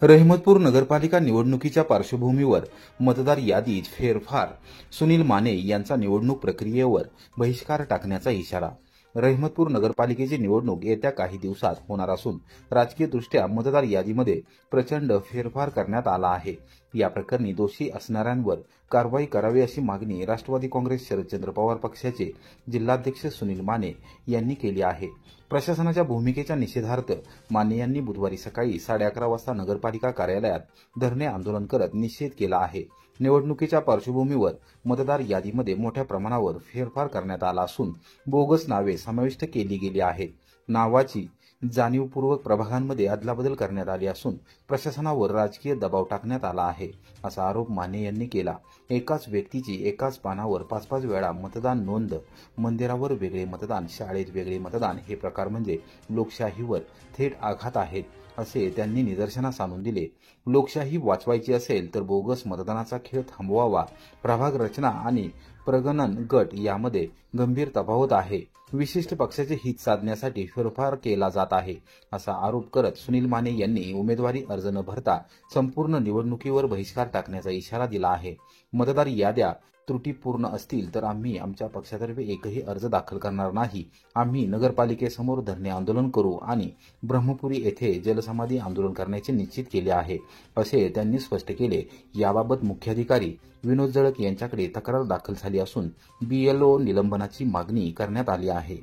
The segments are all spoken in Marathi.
रहमतपूर नगरपालिका निवडणुकीच्या पार्श्वभूमीवर मतदार यादीत फेरफार, सुनील माने यांचा निवडणूक प्रक्रियेवर बहिष्कार टाकण्याचा इशारा। रहमतपूर नगरपालिकेची निवडणूक येत्या काही दिवसात होणार असून राजकीयदृष्ट्या मतदार यादीमध्ये प्रचंड फेरफार करण्यात आला आहे। या प्रकरणी दोषी असणाऱ्यांवर कारवाई करावी अशी मागणी राष्ट्रवादी काँग्रेस शरदचंद्र पवार पक्षाचे जिल्हाध्यक्ष सुनील माने यांनी केली आहे। प्रशासनाच्या भूमिकेच्या निषेधार्थ माने यांनी बुधवारी सकाळी 11:30 वाजता नगरपालिका कार्यालयात धरणे आंदोलन करत निषेध केला आहे। निवडणुकीच्या पार्श्वभूमीवर मतदार यादीमध्ये मोठ्या प्रमाणावर फेरफार करण्यात आला असून बोगस नावे समाविष्ट केली गेली आहेत। नावाची जाणीवपूर्वक प्रभागांमध्ये अदलाबदल करण्यात आली असून प्रशासनावर राजकीय दबाव टाकण्यात आला आहे, असा आरोप माने यांनी केला। एकाच व्यक्तीची एकाच पानावर 5-5 वेळा मतदान नोंद, मंदिरावर वेगळे मतदान, शाळेत वेगळे मतदान हे प्रकार म्हणजे लोकशाहीवर थेट आघात आहेत, असे त्यांनी निदर्शनास आणून दिले। लोकशाही वाचवायची असेल तर बोगस मतदानाचा खेळ थांबवावा। प्रभाग रचना आणि प्रगणन गट यामध्ये गंभीर तफावत आहे। विशिष्ट पक्षाचे हित साधण्यासाठी फेरफार केला जात आहे, असा आरोप करत सुनील माने यांनी उमेदवारी अर्ज न भरता संपूर्ण निवडणुकीवर बहिष्कार टाकण्याचा इशारा दिला आहे। मतदार याद्या त्रुटीपूर्ण असतील तर आम्ही आमच्या पक्षातर्फे एकही अर्ज दाखल करणार नाही। आम्ही नगरपालिकेसमोर धरणे आंदोलन करू आणि ब्रह्मपुरी येथे जलसमाधी आंदोलन करण्याचे निश्चित केले आहे, असे त्यांनी स्पष्ट केले। याबाबत मुख्याधिकारी विनोद जळक यांच्याकडे तक्रार दाखल झाली असून BLO निलंबनाची मागणी करण्यात आली आहे।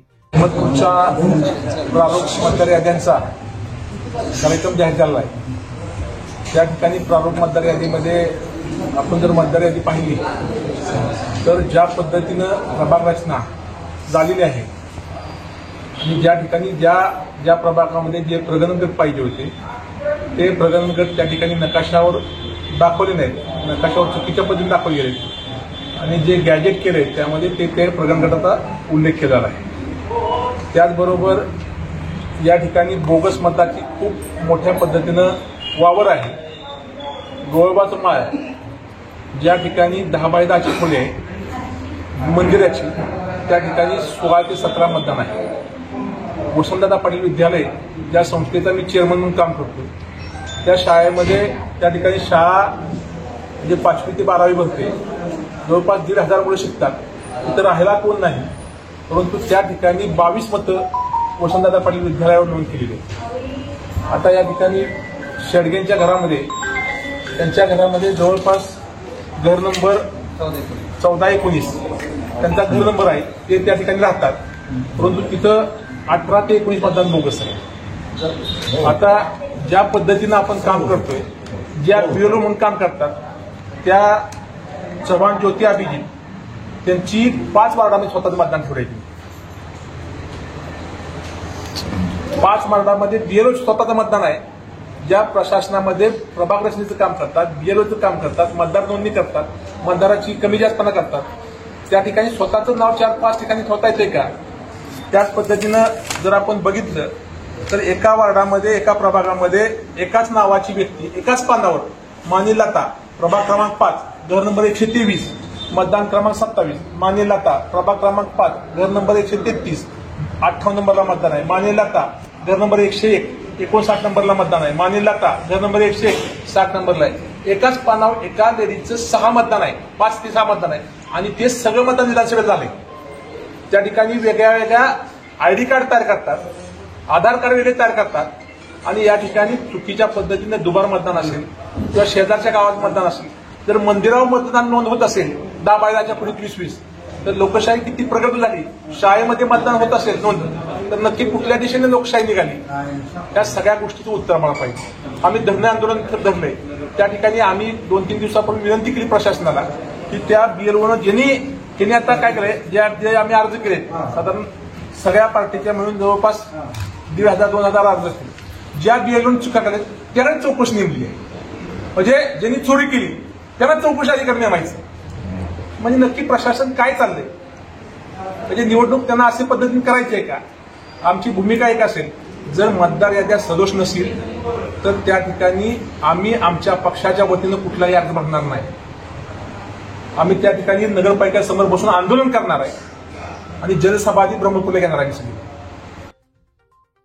प्रारूप मतदार याद्यांचा कार्यक्रम जाहीर झाला आहे। त्या ठिकाणी प्रारूप मतदार यादीमध्ये आपण जर मतदार यादी पाहिली तर ज्या पद्धतीनं प्रभाग रचना झालेली आहे आणि ज्या ठिकाणी ज्या प्रभागामध्ये जे प्रगणन गट पाहिजे होते ते प्रगणन गट त्या ठिकाणी नकाशावर दाखवले नाहीत, नकाशावर चुकीच्या पद्धतीने दाखवले गेले आणि जे गॅजेट केले त्यामध्ये ते प्रगणन गटाचा उल्लेख केला आहे। त्याचबरोबर या ठिकाणी बोगस मताची खूप मोठ्या पद्धतीनं वावर आहे। गोळबाचं माळ ज्या ठिकाणी 10x10 ची खोली आहे मंदिराची, त्या ठिकाणी 16 ते 17 मतदान आहे। वसंतदादा पाटील विद्यालय ज्या संस्थेचा मी चेअरमन म्हणून काम करतो, त्या शाळेमध्ये त्या ठिकाणी शाळा जे 5वी ते 12वी भरते, जवळपास 1,500 मुलं शिकतात, तिथं राहायला कोण नाही, परंतु त्या ठिकाणी 22 मतं वसंतदादा पाटील विद्यालयावर नोंद केलेली आहे। आता या ठिकाणी शेडगेंच्या घरामध्ये त्यांच्या घरामध्ये जवळपास घर नंबर 14-19 त्यांचा घर नंबर आहे, ते त्या ठिकाणी राहतात, परंतु तिथं 18 ते 19 मतदान बोगस आहे। आता ज्या पद्धतीनं आपण काम करतोय, ज्या BLO म्हणून काम करतात त्या चव्हाण ज्योती अभिजित त्यांची 5 वार्डामध्ये स्वतःच मतदान ठेवायची। 5 वार्डामध्ये BLO स्वतःचं मतदान आहे। ज्या प्रशासनामध्ये प्रभाग रचनेचं काम करतात, BLOचं काम करतात, मतदार नोंदणी करतात, मतदाराची कमी जास्तपणा करतात, त्या ठिकाणी स्वतःचं नाव 4-5 ठिकाणी ठेवता येते का? त्याच पद्धतीनं जर आपण बघितलं तर एका वार्डामध्ये एका प्रभागामध्ये एकाच नावाची व्यक्ती एकाच पानावर माने लता प्रभाग क्रमांक 5 घर नंबर 123 मतदान क्रमांक 27 माने लता प्रभाग क्रमांक 5 घर नंबर 133 58 नंबरला मतदान आहे। माने लता घर नंबर 101 59 नंबरला मतदान आहे। माने लता घर नंबर 101 60 नंबरला आहे। एकाच पानावर एका लेडीजचं 6 मतदान आहे, 5 ते 6 मतदान आहे आणि ते सगळं मतदान विधानसभेत झाले। त्या ठिकाणी वेगळ्या वेगळ्या ID कार्ड तयार करतात, आधार कार्ड वेगळे तयार करतात आणि या ठिकाणी चुकीच्या पद्धतीने दुबार मतदान असेल किंवा शेजारच्या गावात मतदान असेल, जर मंदिरावर मतदान नोंद होत असेल 10/10च्या पुढे 20-20 तर लोकशाही किती प्रगत झाली। शाळेमध्ये मतदान होत असेल नोंद तर नक्की कुठल्या दिशेने लोकशाही निघाली, त्या सगळ्या गोष्टीचं उत्तर मला पाहिजे। आम्ही धरणे आंदोलन धरले, त्या ठिकाणी आम्ही 2-3 दिवसापूर्वी विनंती केली प्रशासनाला की त्या BLOनं ज्यांनी आता काय केलंय, जे आम्ही अर्ज केले साधारण सगळ्या पार्टीच्या मिळून जवळपास 1,500-2,000 अर्ज असतील, ज्या BLOनं चुका केल्या त्यांना चौकशी नेमली आहे, म्हणजे ज्यांनी चोरी केली त्यांना चौकशी अधिकारी नेमायचं। म्हणजे नक्की प्रशासन काय चाललंय, म्हणजे निवडणूक त्यांना अशा पद्धतीने करायची आहे का? आमची भूमिका एक असेल, जर मतदार याद्या सदोष नसेल तर त्या ठिकाणी आम्ही आमच्या पक्षाच्या वतीनं कुठलाही अर्ज भरणार नाही। आम्ही त्या ठिकाणी नगरपालिकेसमोर बसून आंदोलन करणार आहे आणि जलसमाधी ब्रह्मपुरीला घेणार आहे सगळी।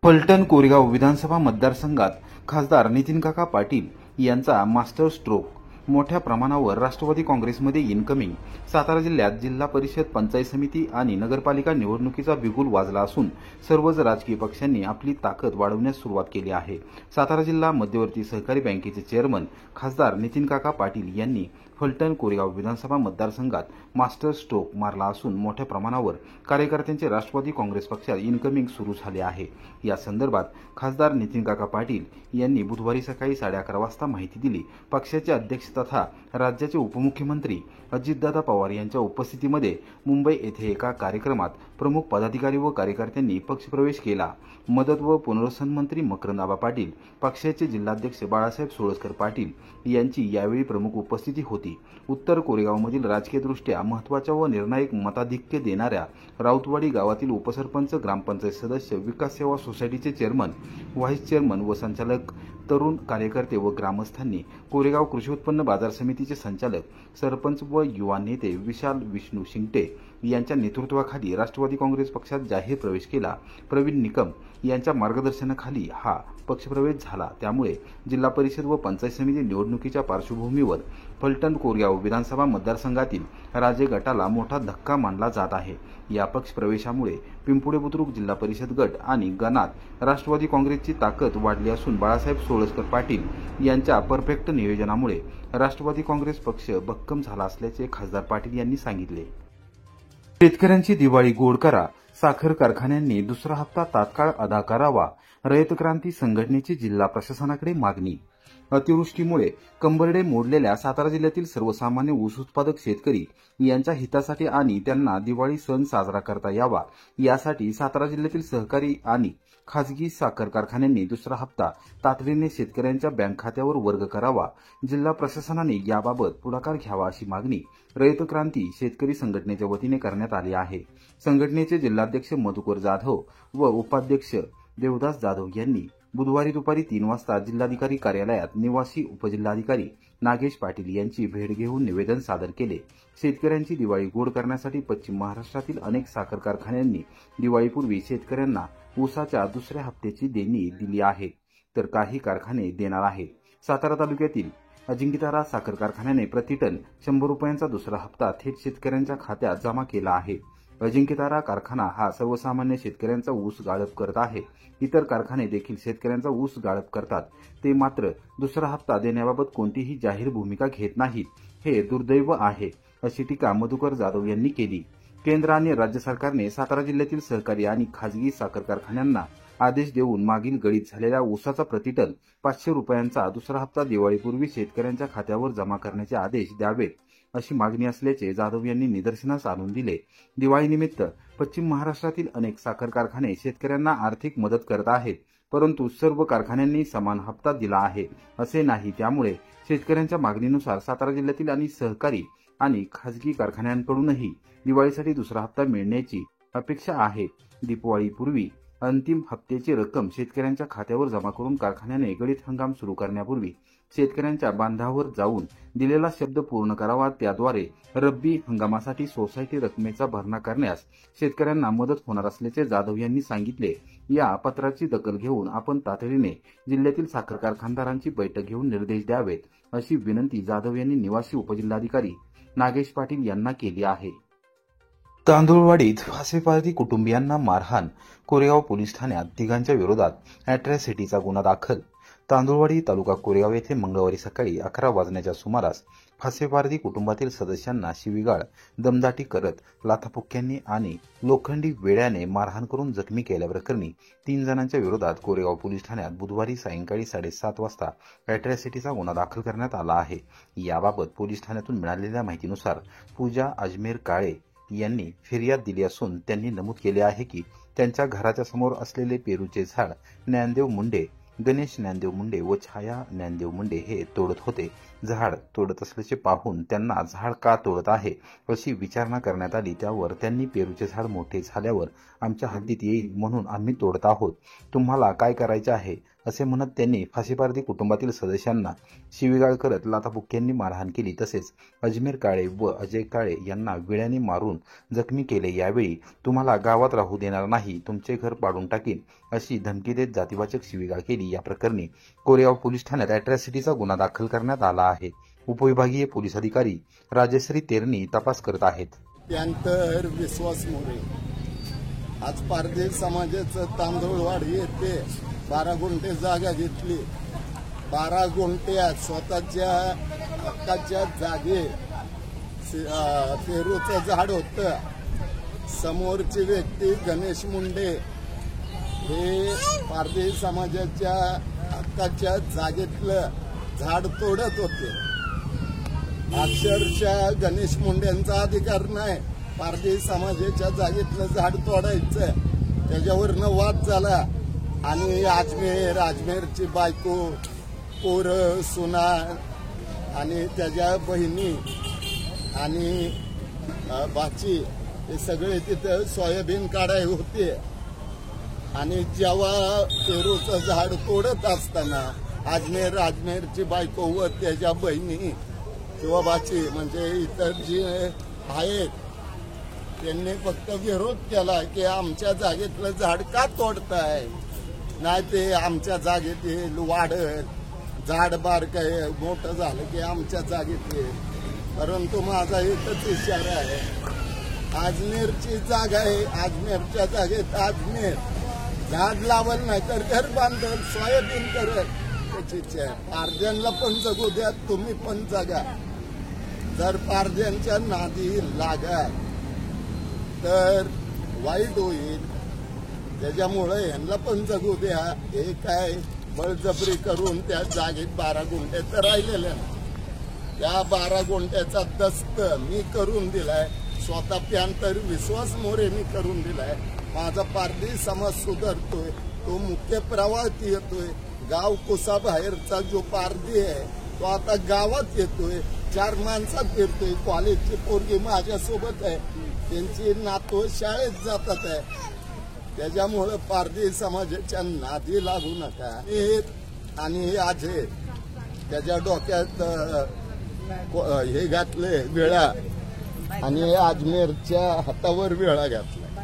फलटण कोरेगाव विधानसभा मतदारसंघात खासदार नितीन काका पाटील यांचा मास्टर स्ट्रोक. मोठ्या प्रमाणावर राष्ट्रवादी काँग्रेसमध्ये इनकमिंग. सातारा जिल्ह्यात जिल्हा परिषद, पंचायत समिती आणि नगरपालिका निवडणुकीचा बिगुल वाजला असून सर्वच राजकीय पक्षांनी आपली ताकद वाढवण्यास सुरुवात केली आहे. सातारा जिल्हा मध्यवर्ती सहकारी बँकेचे चेअरमन खासदार नितीनकाका पाटील यांनी फलटण कोरेगाव विधानसभा मतदारसंघात मास्टर स्ट्रोक मारला असून मोठ्या प्रमाणावर कार्यकर्त्यांचे राष्ट्रवादी काँग्रेस पक्षात इनकमिंग सुरू झाले आहे. या संदर्भात खासदार नितीनकाका पाटील यांनी बुधवारी सकाळी 11:30 वाजता माहिती दिली. पक्षाचे अध्यक्ष तथा राज्याचे उपमुख्यमंत्री अजितदादा पवार यांच्या उपस्थितीमध्ये मुंबई येथे एका कार्यक्रमात प्रमुख पदाधिकारी व कार्यकर्त्यांनी पक्षप्रवेश केला. मदत व पुनर्वसन मंत्री मकरंद पाटील, पक्षाचे जिल्हाध्यक्ष बाळासाहेब सोळसकर पाटील यांची यावेळी प्रमुख उपस्थिती होती. उत्तर कोरेगावमधील राजकीयदृष्ट्या महत्त्वाच्या व निर्णायक मताधिक्य देणाऱ्या राऊतवाडी गावातील उपसरपंच, ग्रामपंचायत सदस्य, विकास सेवा सोसायटीचे चेअरमन, व्हाईस चेअरमन व संचालक, तरुण कार्यकर्ते व ग्रामस्थांनी कोरेगाव कृषी उत्पन्न बाजार समितीचे संचालक, सरपंच व युवा नेते विशाल विष्णू शिंगटे यांच्या नेतृत्वाखाली राष्ट्रवादी काँग्रेस पक्षात जाहीर प्रवेश केला. प्रवीण निकम यांच्या मार्गदर्शनाखाली हा पक्षप्रवेश झाला. त्यामुळे जिल्हा परिषद व पंचायत समिती निवडणुकीच्या पार्श्वभूमीवर फलटण कोरेगाव विधानसभा मतदारसंघातील राजे गटाला मोठा धक्का मानला जात आहे. या पक्षप्रवेशामुळे पिंपुडे बुद्रुक जिल्हा परिषद गट आणि गणात राष्ट्रवादी काँग्रेसची ताकद वाढली असून बाळासाहेब सोळसकर पाटील यांच्या परफेक्ट नियोजनामुळे राष्ट्रवादी काँग्रेस पक्ष भक्कम झाला असल्याचे खासदार पाटील यांनी सांगितले. शेतकऱ्यांची दिवाळी गोड करा. साखर कारखान्यांनी दुसरा हप्ता तात्काळ अदा करावा. रयत क्रांती संघटनेची जिल्हा प्रशासनाकडे मागणी. अतिवृष्टीमुळे कंबरडे मोडलेल्या सातारा जिल्ह्यातील सर्वसामान्य ऊस उत्पादक शेतकरी यांच्या हितासाठी आणि त्यांना दिवाळी सण साजरा करता यावा यासाठी सातारा जिल्ह्यातील सहकारी आणि खासगी साखर कारखान्यांनी दुसरा हप्ता तातडीने शेतकऱ्यांच्या बँक खात्यावर वर्ग करावा. जिल्हा प्रशासनाने याबाबत पुढाकार घ्यावा अशी मागणी रयत क्रांती शेतकरी संघटनेच्या वतीने करण्यात आली आहे. संघटनेचे जिल्हाध्यक्ष मधुकर जाधव व उपाध्यक्ष देवदास जाधव यांनी बुधवारी दुपारी 3 वाजता जिल्हाधिकारी कार्यालयात निवासी उपजिल्हाधिकारी नागेश पाटील यांची भेट घेऊन निवेदन सादर केले. शेतकऱ्यांची दिवाळी गोड करण्यासाठी पश्चिम महाराष्ट्रातील अनेक साखर कारखान्यांनी दिवाळीपूर्वी शेतकऱ्यांना ऊसाच्या दुसऱ्या हप्त्याची देणी दिली आहे, तर काही कारखाने देणार आहेत. सातारा तालुक्यातील अजिंक्यतारा साखर कारखान्याने प्रतिटन 100 रुपयांचा दुसरा हप्ता थेट शेतकऱ्यांच्या खात्यात जमा केला आहे. अजिंक्यतारा कारखाना हा सर्वसामान्य शेतकऱ्यांचा ऊस गाळप करत आहे. इतर कारखाने देखील शेतकऱ्यांचा ऊस गाळप करतात. ते मात्र दुसरा हप्ता देण्याबाबत कोणतीही जाहीर भूमिका घेत नाहीत. हे दुर्दैव आहे, अशी टीका मधुकर जाधव यांनी केली. केंद्र आणि राज्य सरकारने सातारा जिल्ह्यातील सहकारी आणि खासगी साखर कारखान्यांना आदेश देऊन मागील गळीत झालेल्या ऊसाचा प्रतिटन 500 रुपयांचा दुसरा हप्ता दिवाळीपूर्वी शेतकऱ्यांच्या खात्यावर जमा करण्याचे आदेश द्यावेत अशी मागणी असल्याचे जाधव यांनी निदर्शनास आणून दिले. दिवाळीनिमित्त पश्चिम महाराष्ट्रातील अनेक साखर कारखाने शेतकऱ्यांना आर्थिक मदत करत आहेत, परंतु सर्व कारखान्यांनी समान हप्ता दिला आहे असे नाही. त्यामुळे शेतकऱ्यांच्या मागणीनुसार सातारा जिल्ह्यातील आणि सहकारी आणि खासगी कारखान्यांकडूनही दिवाळीसाठी दुसरा हप्ता मिळण्याची अपेक्षा आहे. दीपावलीपूर्वी अंतिम हप्त्याची रक्कम शेतकऱ्यांच्या खात्यावर जमा करून कारखान्याने गळीत हंगाम सुरू करण्यापूर्वी शेतकऱ्यांच्या बांधावर जाऊन दिलेला शब्द पूर्ण करावा. त्याद्वारे रब्बी हंगामासाठी सोसायटी रकमेचा भरणा करण्यास शेतकऱ्यांना मदत होणार असल्याचे जाधव यांनी सांगितले. या पत्राची दखल घेऊन आपण तातडीने जिल्ह्यातील साखर कारखानदारांची बैठक घेऊन निर्देश द्यावेत अशी विनंती जाधव यांनी निवासी उपजिल्हाधिकारी नागेश पाटील यांना केली आहे. तांदुळवाडीत फासेपारधी कुटुंबियांना मारहाण. कोरेगाव पोलीस ठाण्यात तिघांच्या विरोधात अॅट्रॉसिटीचा गुन्हा दाखल. तांदुळवाडी तालुका कोरेगाव येथे मंगळवारी सकाळी 11 वाजण्याच्या सुमारास फासेपारधी कुटुंबातील सदस्यांना शिवीगाळ, दमदाटी करत लाथाबुक्क्यांनी आणि लोखंडी वेड्याने मारहाण करून जखमी केल्याप्रकरणी 3 जणांच्या विरोधात कोरेगाव पोलीस ठाण्यात बुधवारी सायंकाळी 7:30 वाजता अॅट्रॉसिटीचा गुन्हा दाखल करण्यात आला आहे. याबाबत पोलीस ठाण्यातून मिळालेल्या माहितीनुसार पूजा अजमेर काळे यांनी फिर्याद दिली असून त्यांनी नमूद केले आहे की त्यांच्या घराच्या समोर असलेले पेरूचे झाड ज्ञानदेव मुंडे, गणेश ज्ञानदेव मुंडे व छाया ज्ञानदेव मुंडे हे तोडत होते. झाड तोडत असल्याचे पाहून त्यांना झाड का तोडत आहे अशी विचारणा करण्यात आली. त्यावर त्यांनी पेरूचे झाड मोठे झाल्यावर आमच्या हद्दीत येईल म्हणून आम्ही तोडत आहोत. तुम्हाला काय करायचे आहे असे म्हणत त्यांनी फाशीपारधी कुटुंबातील सदस्यांना शिवीगाळ करत लाथाबुक्क्यांनी मारहाण केली। तसेच अजमेर काळे व अजय काळे यांना विळ्याने मारून जखमी केले। यावेळी तुम्हाला गावात राहू देणार नाही, तुमचे घर पाडून टाकीन अशी धमकी देत जातीवाचक शिवीगाळ केली। या प्रकरणी कोरेगाव पोलीस ठाण्यात अॅट्रॉसिटीचा गुन्हा दाखल करण्यात आला आहे। उपविभागीय पोलीस अधिकारी राजश्री तेरणी तपास करत आहेत। त्यानंतर विश्वास मोरे आज पारधी समाजाचं तांदूळवाडी येथे 12 गुंठे जागा घेतली। 12 गुंठ्यात स्वतःच्या हक्काच्या जागे पेरूचं झाड होतं। समोरची व्यक्ती गणेश मुंडे हे पारधी समाजाच्या हक्काच्या जागेतलं झाड तोडत होते। अक्षरशः गणेश मुंडेंचा अधिकार नाही पारधी समाजाच्या जागेतलं झाड तोडायचं। त्याच्यावरनं वाद झाला आणि अजमेरची बायको, पोरं, सुना आणि त्याच्या बहिणी आणि बाची हे सगळे तिथं सोयाबीन काढाय होते। आणि जेव्हा पेरूचं झाड तोडत असताना अजमेरची बायको व त्याच्या बहिणी किंवा बाची म्हणजे इतर जे आहेत त्यांनी फक्त विरोध केला की आमच्या जागेतलं झाड का तोडताय, नाही ते आमच्या जागेत येईल, वाढत झाड बारकाय मोठं झालं की आमच्या जागेत येईल। परंतु माझा एकच इशारा आहे, अजमेरची जागा आहे, अजमेरच्या जागेत अजमेर झाड लावल नाही तर घर बांधल, सोयाबीन करत त्याची पारध्यांना पण जगू द्या, तुम्ही पण जगा। जर पारध्यांच्या नादी लागा तर वाईट होईल, त्याच्यामुळे यांना पण जगू द्या। हे काय बळजबरी करून त्या जागेत 12 गुंठे तर राहिलेले ना, त्या 12 गुंठ्याचा दस्त मी करून दिलाय, स्वतः प्यांतर विश्वास मोरे मी करून दिलाय। माझा पारधी समाज सुधारतोय, तो मुख्य प्रवाहात येतोय। गाव कुसाबाहेरचा जो पारधी आहे तो आता गावात येतोय, 4 माणसात फिरतोय। कॉलेजची पोरगी माझ्यासोबत आहे, त्यांची नातू शाळेत जातात आहे। त्याच्यामुळं पारधी समाजाच्या नादी लागू नका। आणि अजय त्याच्या डोक्यात हे घातले विळा आणि अजमेरच्या हातावर विळा घातला।